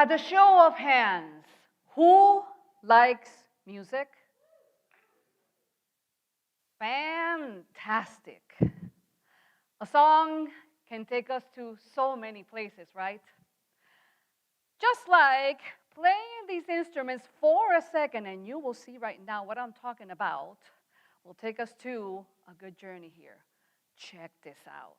At the show of hands, who likes music? Fantastic. A song can take us to so many places, right? Just like playing these instruments for a second, and you will see right now what I'm talking about, will take us to a good journey here. Check this out.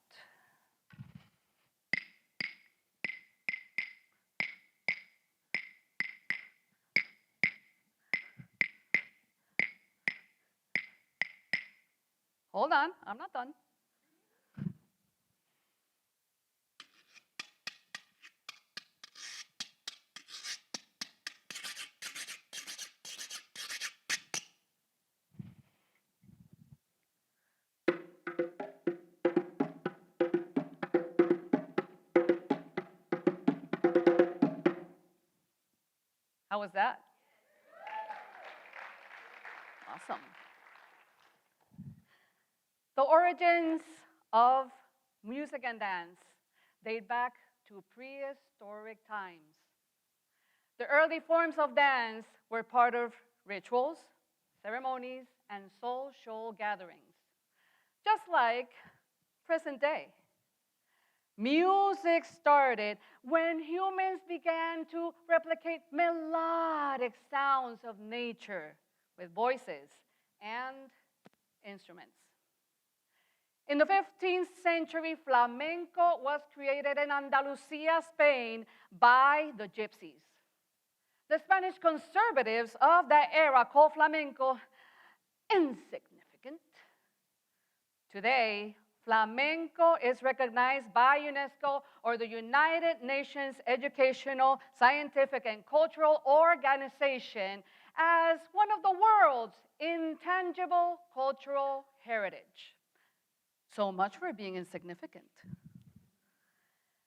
Hold on, I'm not done. How was that? Awesome. The origins of music and dance date back to prehistoric times. The early forms of dance were part of rituals, ceremonies, and social gatherings, just like present day. Music started when humans began to replicate melodic sounds of nature with voices and instruments. In the 15th century, flamenco was created in Andalusia, Spain, by the gypsies. The Spanish conservatives of that era called flamenco insignificant. Today, flamenco is recognized by UNESCO or the United Nations Educational, Scientific, and Cultural Organization as one of the world's intangible cultural heritage. So much for being insignificant.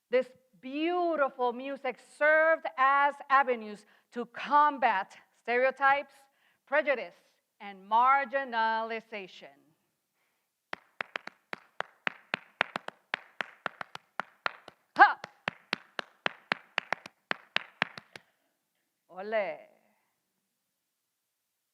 This beautiful music served as avenues to combat stereotypes, prejudice, and marginalization. Ha! Ole.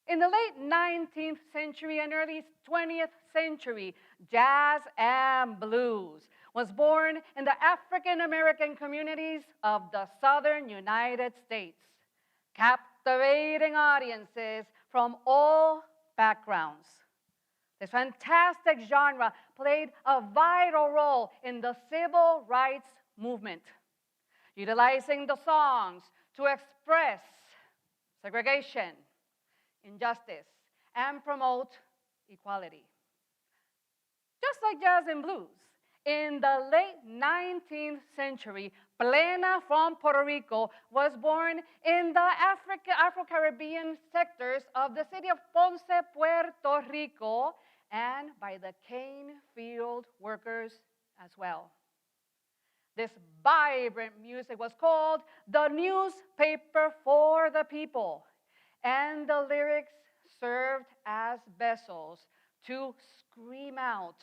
In the late 19th century and early 20th century, jazz and blues was born in the African American communities of the southern United States, captivating audiences from all backgrounds. This fantastic genre played a vital role in the civil rights movement, utilizing the songs to express segregation, injustice, and promote equality. Just like jazz and blues, in the late 19th century, Plena from Puerto Rico was born in the Afro-Caribbean sectors of the city of Ponce, Puerto Rico, and by the cane field workers as well. This vibrant music was called the newspaper for the people, and the lyrics served as vessels to scream out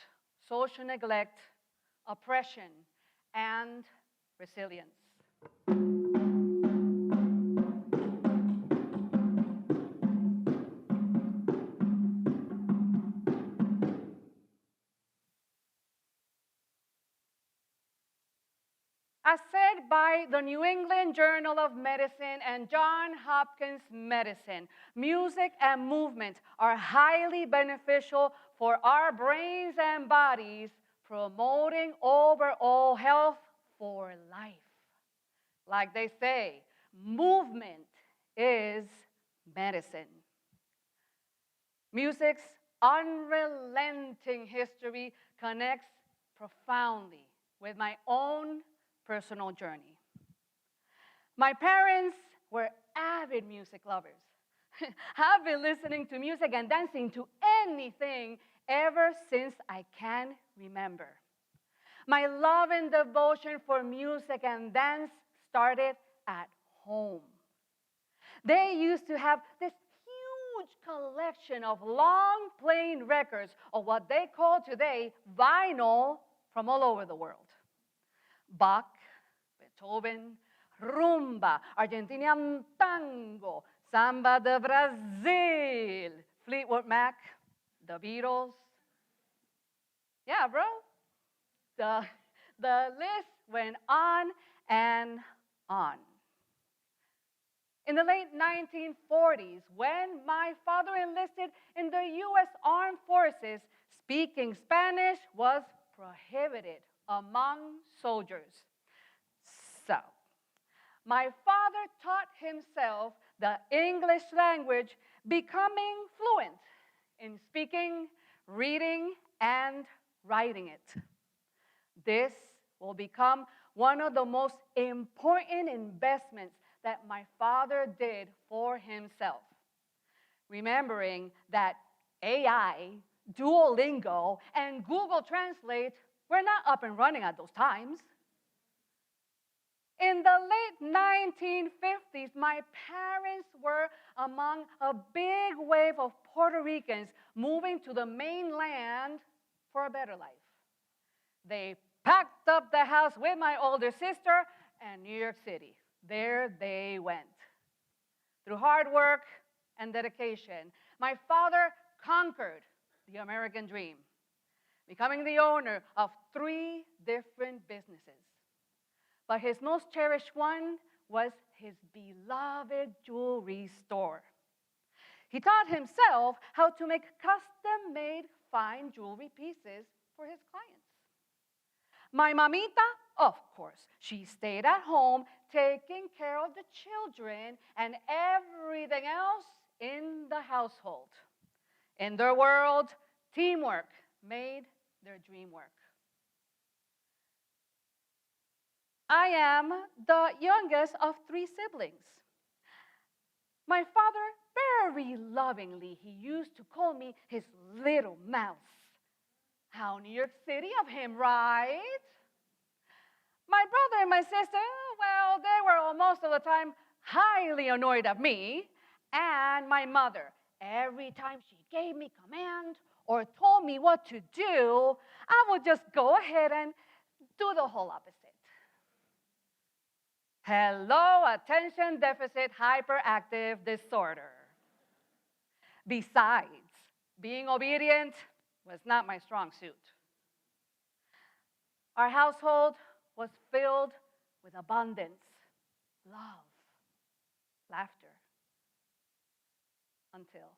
social neglect, oppression, and resilience. As said by the New England Journal of Medicine and Johns Hopkins Medicine, music and movement are highly beneficial for our brains and bodies, promoting overall health for life. Like they say, movement is medicine. Music's unrelenting history connects profoundly with my own personal journey. My parents were avid music lovers. I've been listening to music and dancing to anything ever since I can remember. My love and devotion for music and dance started at home. They used to have this huge collection of long playing records, or what they call today vinyl, from all over the world. Bach, Beethoven, rumba, Argentinian tango, samba de Brazil, Fleetwood Mac, the Beatles. Yeah, bro. The, the list went on and on. In the late 1940s, when my father enlisted in the U.S. Armed Forces, speaking Spanish was prohibited among soldiers. So, my father taught himself the English language, becoming fluent in speaking, reading, and writing it. This will become one of the most important investments that my father did for himself. Remembering that AI, Duolingo, and Google Translate were not up and running at those times. In the late 1950s, my parents were among a big wave of Puerto Ricans moving to the mainland for a better life. They packed up the house with my older sister and New York City. There they went. Through hard work and dedication, my father conquered the American dream, becoming the owner of 3 different businesses. But his most cherished one was his beloved jewelry store. He taught himself how to make custom-made fine jewelry pieces for his clients. My mamita, of course, she stayed at home taking care of the children and everything else in the household. In their world, teamwork made their dream work. I am the youngest of 3 siblings. My father, very lovingly, he used to call me his little mouse. How New York City of him, right? My brother and my sister, well, they were most of the time highly annoyed at me. And my mother, every time she gave me command or told me what to do, I would just go ahead and do the whole opposite. Hello, attention deficit hyperactive disorder. Besides, being obedient was not my strong suit. Our household was filled with abundance, love, laughter, until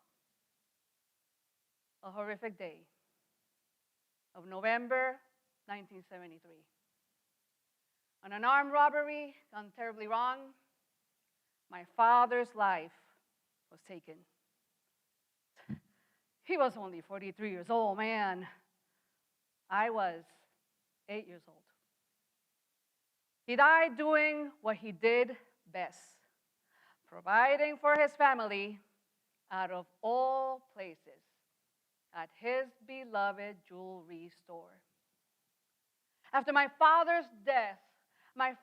a horrific day of November 1973. On an armed robbery gone terribly wrong, my father's life was taken. He was only 43 years old, man. I was 8 years old. He died doing what he did best, providing for his family out of all places at his beloved jewelry store. After my father's death, my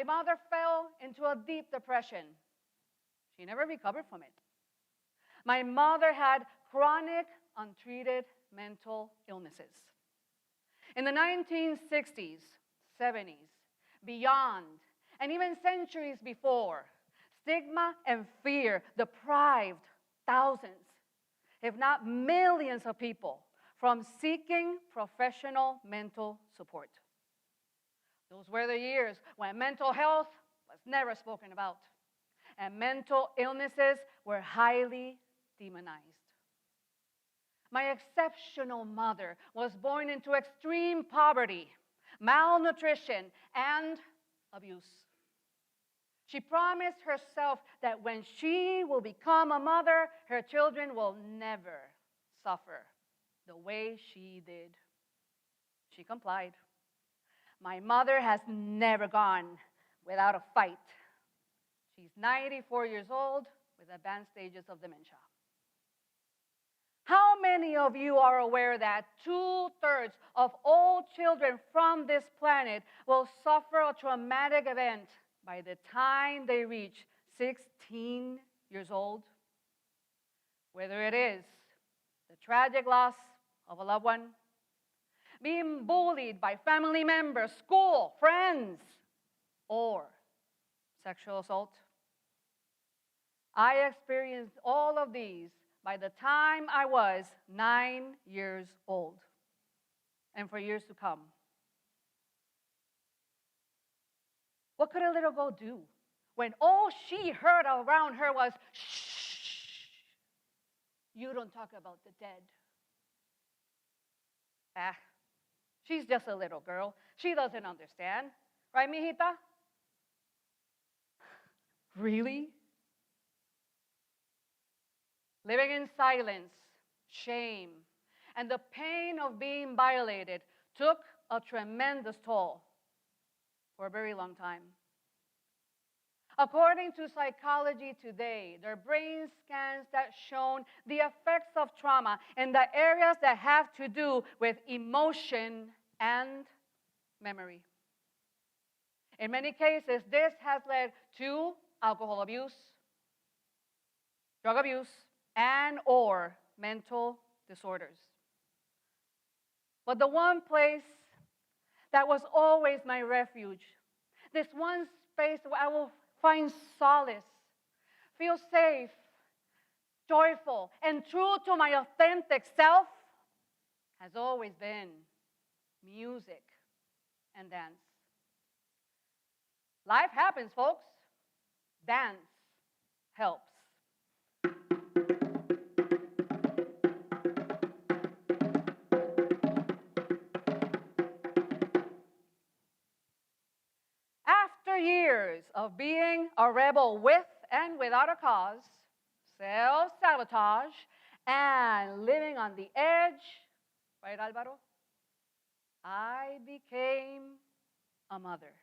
mother fell into a deep depression. She never recovered from it. My mother had chronic, untreated mental illnesses. In the 1960s, 70s, beyond, and even centuries before, stigma and fear deprived thousands, if not millions of people from seeking professional mental support. Those were the years when mental health was never spoken about, and mental illnesses were highly demonized. My exceptional mother was born into extreme poverty, malnutrition, and abuse. She promised herself that when she will become a mother, her children will never suffer the way she did. She complied. My mother has never gone without a fight. She's 94 years old with advanced stages of dementia. How many of you are aware that 2/3 of all children from this planet will suffer a traumatic event by the time they reach 16 years old? Whether it is the tragic loss of a loved one, being bullied by family members, school, friends, or sexual assault. I experienced all of these by the time I was 9 years old, and for years to come. What could a little girl do when all she heard around her was, shh, you don't talk about the dead? Ah, she's just a little girl. She doesn't understand. Right, mijita? Really? Living in silence, shame, and the pain of being violated took a tremendous toll for a very long time. According to Psychology Today, there are brain scans that shown the effects of trauma in the areas that have to do with emotion and memory. In many cases, this has led to alcohol abuse, drug abuse, and or mental disorders. But the one place that was always my refuge, this one space where I will find solace, feel safe, joyful, and true to my authentic self, has always been music and dance. Life happens, folks. Dance helps. After years of being a rebel with and without a cause, self-sabotage, and living on the edge, right, Alvaro? I became a mother.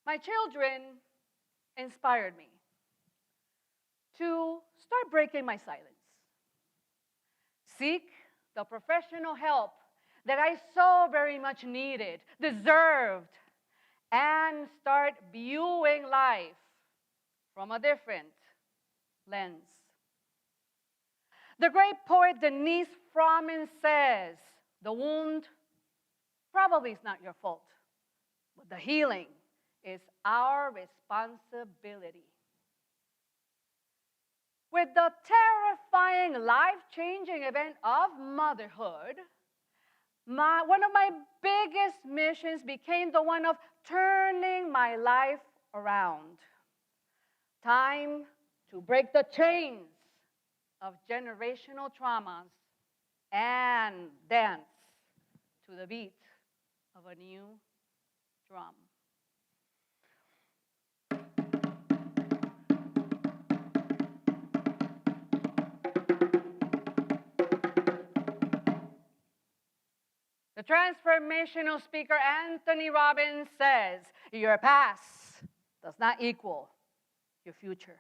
My children inspired me to start breaking my silence, seek the professional help that I so very much needed, deserved, and start viewing life from a different lens. The great poet Denise Frommon says, the wound probably is not your fault, but the healing is our responsibility. With the terrifying, life-changing event of motherhood, one of my biggest missions became the one of turning my life around. Time to break the chains of generational traumas and dance to the beat of a new drum. The transformational speaker Anthony Robbins says, your past does not equal your future.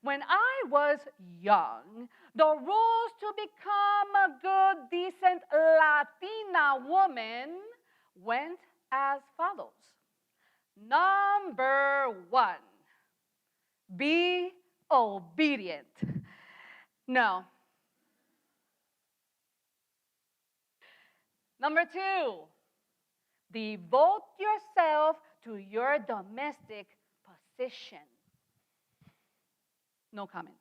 When I was young, the rules to become a good, decent Latina woman went as follows. Number 1, be obedient. No. Number 2, devote yourself to your domestic position. No comment.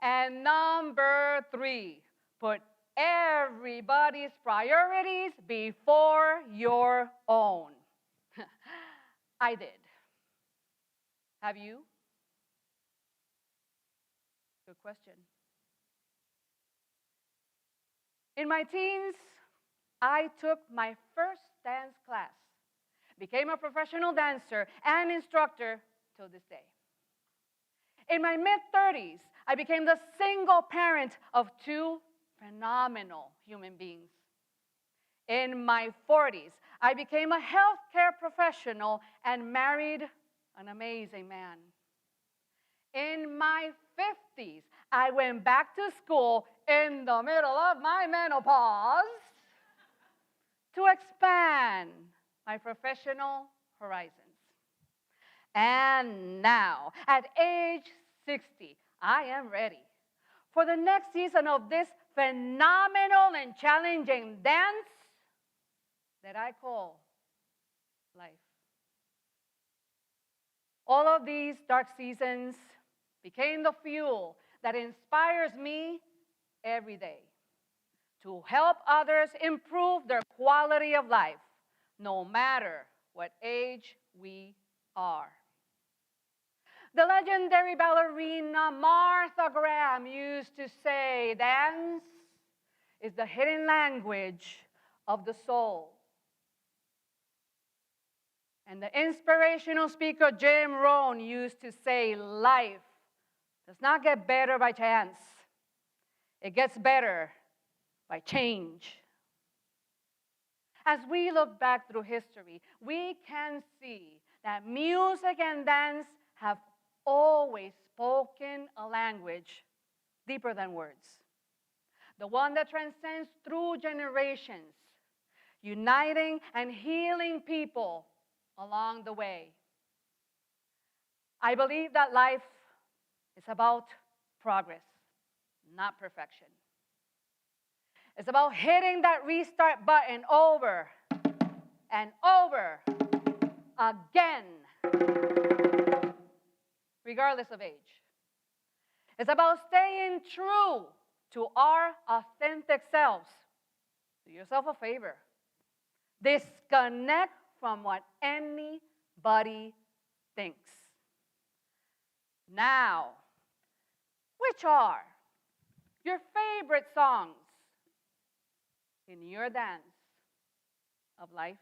And number 3, put everybody's priorities before your own. I did. Have you? Good question. In my teens, I took my first dance class, became a professional dancer and instructor till this day. In my mid-30s, I became the single parent of 2 phenomenal human beings. In my 40s, I became a healthcare professional and married an amazing man. In my 50s, I went back to school in the middle of my menopause to expand my professional horizons. And now, at age 60, I am ready for the next season of this phenomenal and challenging dance that I call life. All of these dark seasons became the fuel that inspires me every day to help others improve their quality of life, no matter what age we are. The legendary ballerina Martha Graham used to say, dance is the hidden language of the soul. And the inspirational speaker Jim Rohn used to say, life does not get better by chance. It gets better by change. As we look back through history, we can see that music and dance have always spoken a language deeper than words, the one that transcends through generations, uniting and healing people along the way. I believe that life is about progress, not perfection. It's about hitting that restart button over and over again, regardless of age. It's about staying true to our authentic selves. Do yourself a favor. Disconnect from what anybody thinks. Now, which are your favorite songs in your dance of life?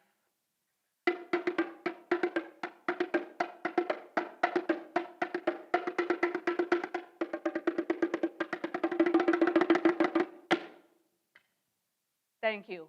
Thank you.